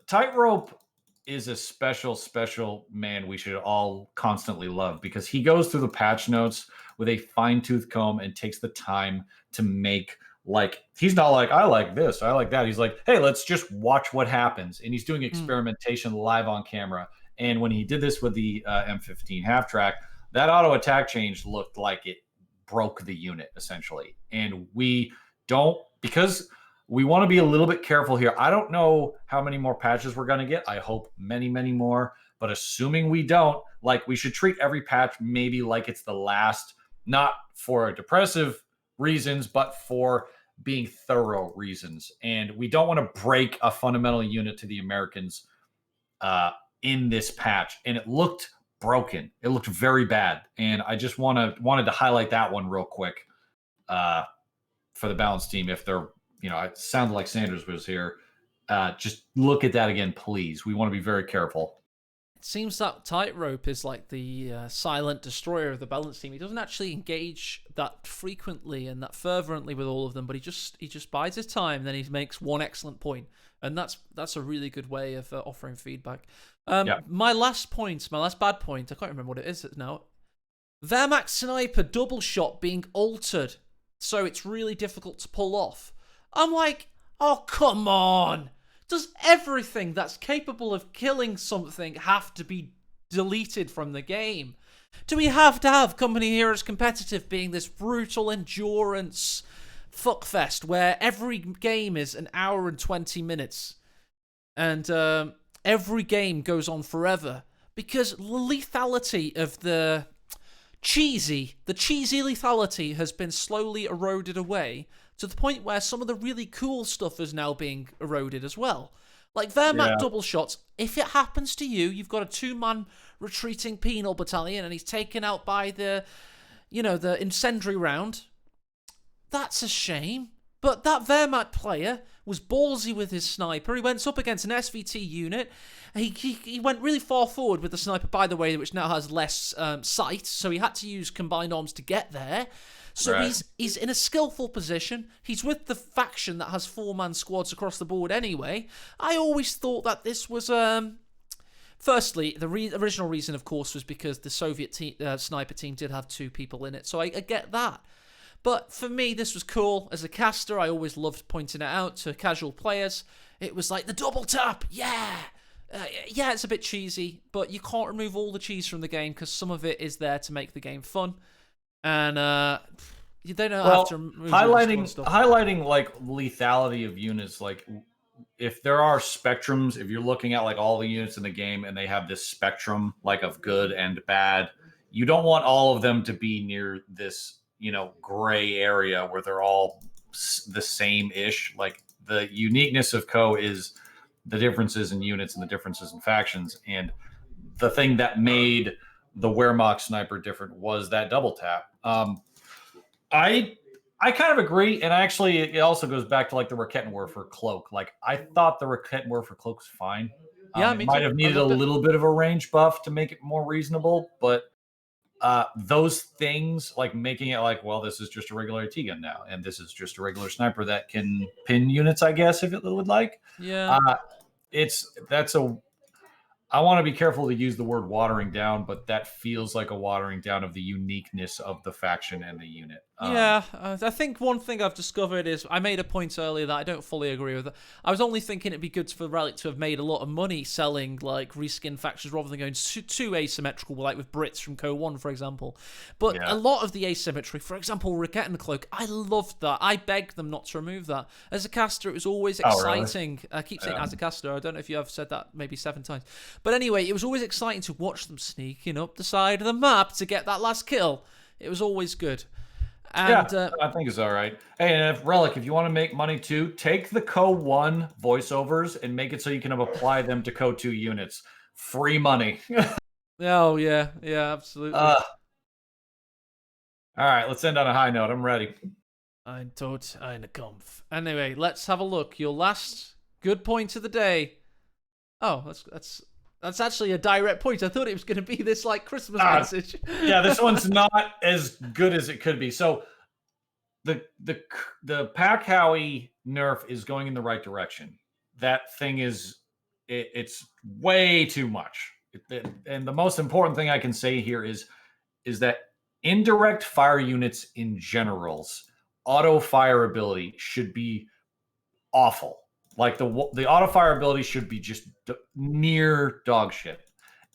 Tightrope is a special man we should all constantly love, because he goes through the patch notes with a fine-tooth comb and takes the time to make, like, he's not like, I like this, I like that. He's like, hey, let's just watch what happens. And he's doing experimentation live on camera. And when he did this with the M15 half-track, that auto attack change looked like it broke the unit, essentially. And because we want to be a little bit careful here. I don't know how many more patches we're going to get. I hope many, many more. But assuming we don't, like, we should treat every patch maybe like it's the last, not for depressive reasons, but for being thorough reasons. And we don't want to break a fundamental unit to the Americans in this patch. And it looked broken. It looked very bad. And I just wanted to highlight that one real quick. For the balance team, if they're, it sounded like Sanders was here. Just look at that again, please. We want to be very careful. It seems that Tightrope is like the silent destroyer of the balance team. He doesn't actually engage that frequently and that fervently with all of them, but he just bides his time. Then he makes one excellent point, and that's a really good way of offering feedback. My last bad point. I can't remember what it is now. Wehrmacht sniper double shot being altered, so it's really difficult to pull off. I'm like, oh, come on. Does everything that's capable of killing something have to be deleted from the game? Do we have to have Company Heroes Competitive being this brutal endurance fuckfest where every game is an hour and 20 minutes and every game goes on forever? Because the lethality of the cheesy lethality has been slowly eroded away to the point where some of the really cool stuff is now being eroded as well. Like Wehrmacht double shots, if it happens to you, you've got a 2-man retreating penal battalion and he's taken out by the incendiary round. That's a shame. But that Wehrmacht player was ballsy with his sniper. He went up against an SVT unit. He went really far forward with the sniper, by the way, which now has less sight, so he had to use combined arms to get there. So right. He's in a skillful position. He's with the faction that has 4-man squads across the board anyway. I always thought that this was firstly, the original reason, of course, was because the Soviet sniper team did have 2 people in it, so I get that. But for me, this was cool. As a caster, I always loved pointing it out to casual players. It was like the double tap, yeah! Yeah, it's a bit cheesy, but you can't remove all the cheese from the game because some of it is there to make the game fun. And you don't have to remove highlighting like lethality of units, like if there are spectrums, if you're looking at like all the units in the game and they have this spectrum like of good and bad, you don't want all of them to be near this, gray area where they're all the same-ish. Like the uniqueness of Co is the differences in units and the differences in factions. And the thing that made the Wehrmacht sniper different was that double tap. I kind of agree, and actually, it also goes back to like the Rakettenwerfer for cloak. Like I thought the Rakettenwerfer for cloak was fine. Yeah, it might have needed a little bit of a range buff to make it more reasonable, but those things, like making it like, well, this is just a regular AT gun now, and this is just a regular sniper that can pin units, I guess, if it would like. Yeah. I want to be careful to use the word watering down, but that feels like a watering down of the uniqueness of the faction and the unit. I think one thing I've discovered is I made a point earlier that I don't fully agree with. I was only thinking it'd be good for Relic to have made a lot of money selling like reskin factions rather than going too asymmetrical, like with Brits from Co 1, for example. But a lot of the asymmetry, for example, Rakettencloak, I loved that. I begged them not to remove that. As a caster, it was always exciting. Really? I keep saying as a caster. I don't know if you have said that maybe 7 times. But anyway, it was always exciting to watch them sneaking up the side of the map to get that last kill. It was always good. And, I think it's all right. Hey, and if you want to make money too, take the Co 1 voiceovers and make it so you can apply them to Co 2 units. Free money. Oh, yeah, absolutely. All right, let's end on a high note. I'm ready. Ein Tod, eine Kampf. Anyway, let's have a look. Your last good point of the day. Oh, that's actually a direct point. I thought it was going to be this like Christmas message. Yeah, this one's not as good as it could be. So the Pack Howie nerf is going in the right direction. That thing it's way too much. And the most important thing I can say here is that indirect fire units in general's auto fire ability should be awful. Like the auto fire ability should be just near dog shit.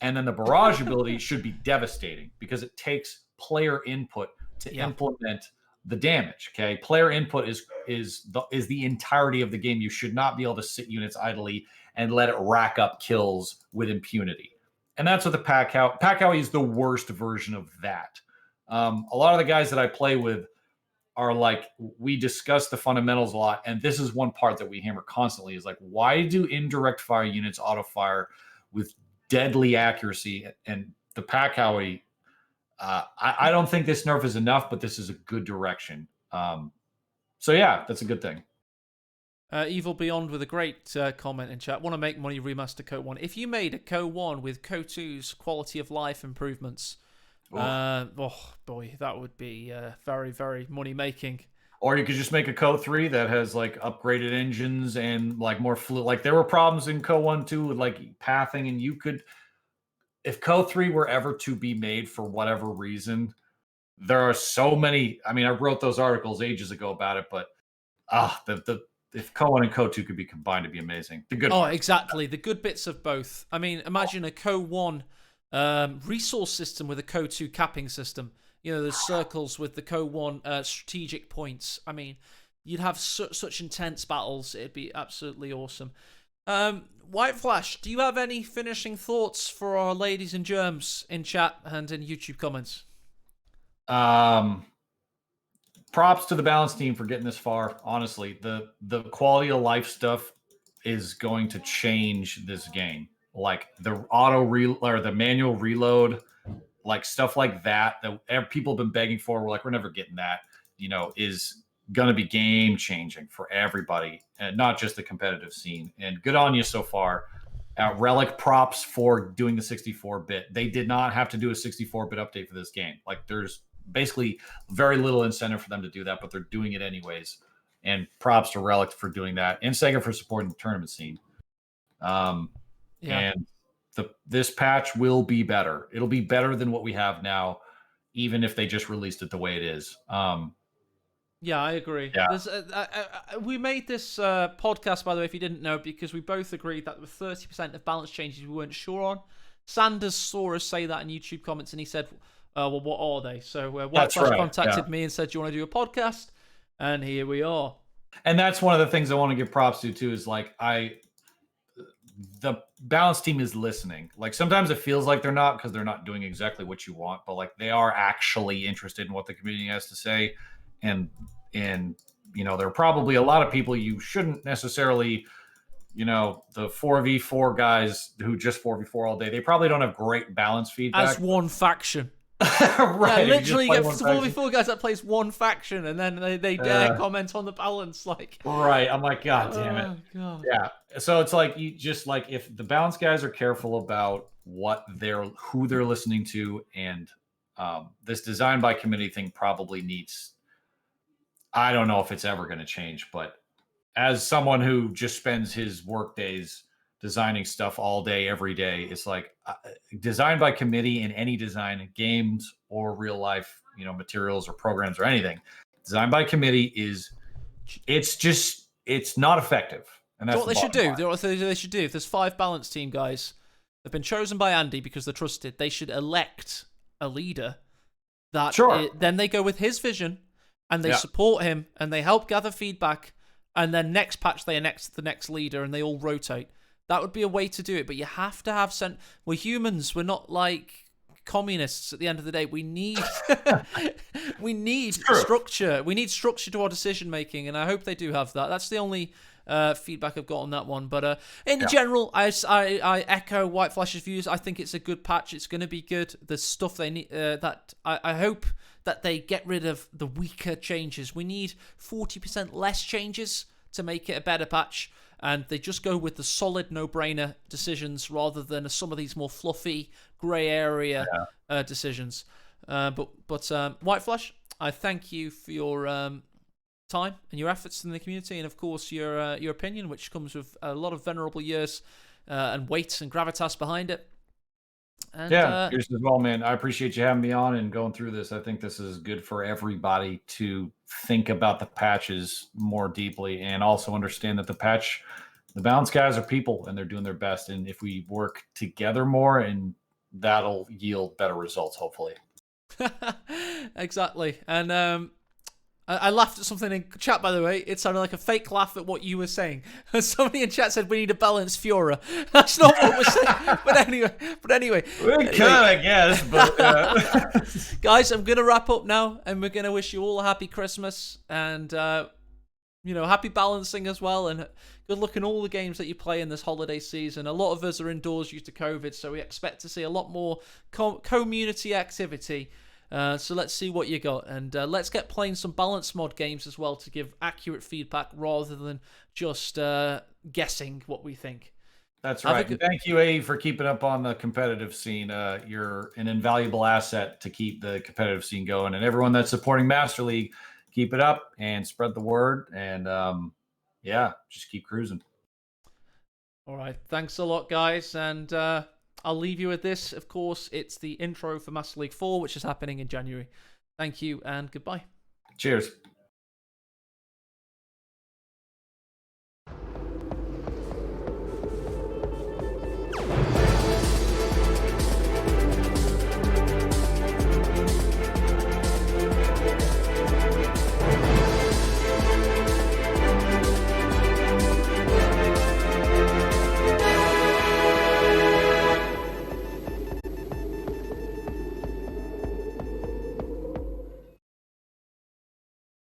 And then the barrage ability should be devastating because it takes player input to implement the damage. Okay. Player input is the entirety of the game. You should not be able to sit units idly and let it rack up kills with impunity. And that's what the Pack Howie is the worst version of that. A lot of the guys that I play with are like, we discuss the fundamentals a lot, and this is one part that we hammer constantly is like, why do indirect fire units auto fire with deadly accuracy? And the Pack Howie, I don't think this nerf is enough, but this is a good direction. So yeah, that's a good thing. Evil Beyond with a great comment in chat. Want to make money remaster Co 1. If you made a Co 1 with Co 2's quality of life improvements, oh boy, that would be very, very money making. Or you could just make a Co 3 that has like upgraded engines and like more fluid. Like there were problems in Co 1 too with like pathing, and you could, if Co 3 were ever to be made for whatever reason, there are so many. I mean, I wrote those articles ages ago about it, but if Co 1 and Co 2 could be combined, it'd be amazing. The good. Exactly. The good bits of both. I mean, imagine a Co 1 resource system with a Co 2 capping system. You know, there's circles with the Co 1 strategic points. I mean, you'd have such intense battles. It'd be absolutely awesome. Whiteflash, do you have any finishing thoughts for our ladies and germs in chat and in YouTube comments? Props to the balance team for getting this far. Honestly, the quality of life stuff is going to change this game. Like the or the manual reload, like stuff like that people have been begging for. We're like, we're never getting that. Is going to be game changing for everybody, and not just the competitive scene. And good on you so far. Relic, props for doing the 64-bit. They did not have to do a 64-bit update for this game. Like there's basically very little incentive for them to do that, but they're doing it anyways. And props to Relic for doing that, and Sega for supporting the tournament scene. And this patch will be better. It'll be better than what we have now, even if they just released it the way it is. Yeah, I agree. Yeah. We made this podcast, by the way, if you didn't know, because we both agreed that there were 30% of balance changes we weren't sure on. Sanders saw us say that in YouTube comments, and he said, well, what are they? So Whiteflash contacted me and said, do you want to do a podcast? And here we are. And that's one of the things I want to give props to, too, is like the balance team is listening. Like sometimes it feels like they're not because they're not doing exactly what you want, but like they are actually interested in what the community has to say. And there are probably a lot of people you shouldn't necessarily, the 4v4 guys who just 4v4 all day, they probably don't have great balance feedback. As one faction. Right. Yeah, literally you get 4v4 guys that plays one faction and then they dare comment on the balance. Right. I'm like, God damn it. God. Yeah. So it's like, you just like, if the balance guys are careful about who they're listening to, and this design by committee thing probably needs, I don't know if it's ever going to change, but as someone who just spends his work days designing stuff all day, every day, it's like design by committee in any design, games or real life, materials or programs or anything. Design by committee it's not effective. And that's what they should do. What they should do. If there's 5 balance team guys, they've been chosen by Andy because they're trusted. They should elect a leader that then they go with his vision and they support him and they help gather feedback. And then next patch, they elect the next leader and they all rotate. That would be a way to do it. But you have to have we're humans. We're not like communists at the end of the day. We need structure. We need structure to our decision making. And I hope they do have that. That's the only feedback I've got on that one. But in general, I echo Whiteflash's views. I think it's a good patch. It's going to be good. The stuff they need that I hope that they get rid of the weaker changes. We need 40% less changes to make it a better patch, and they just go with the solid no-brainer decisions rather than some of these more fluffy grey area decisions. But Whiteflash, I thank you for your time and your efforts in the community, and of course your opinion, which comes with a lot of venerable years and weight and gravitas behind it. And, yours as well, man. I appreciate you having me on and going through this. I think this is good for everybody to think about the patches more deeply and also understand that the balance guys are people and they're doing their best. And if we work together more, and that'll yield better results, hopefully. Exactly. And I laughed at something in chat, by the way. It sounded like a fake laugh at what you were saying. Somebody in chat said we need a balanced Fiora. That's not what we're saying. But anyway. We could, I guess. But guys, I'm going to wrap up now, and we're going to wish you all a happy Christmas and, happy balancing as well. And good luck in all the games that you play in this holiday season. A lot of us are indoors due to COVID, so we expect to see a lot more community activity. So let's see what you got, and let's get playing some balance mod games as well to give accurate feedback rather than just guessing what we think. That's right. Thank you, A, for keeping up on the competitive scene. You're an invaluable asset to keep the competitive scene going, and everyone that's supporting Master League, keep it up and spread the word, and just keep cruising. All right. Thanks a lot, guys, and I'll leave you with this. Of course, it's the intro for Master League 4, which is happening in January. Thank you, and goodbye. Cheers.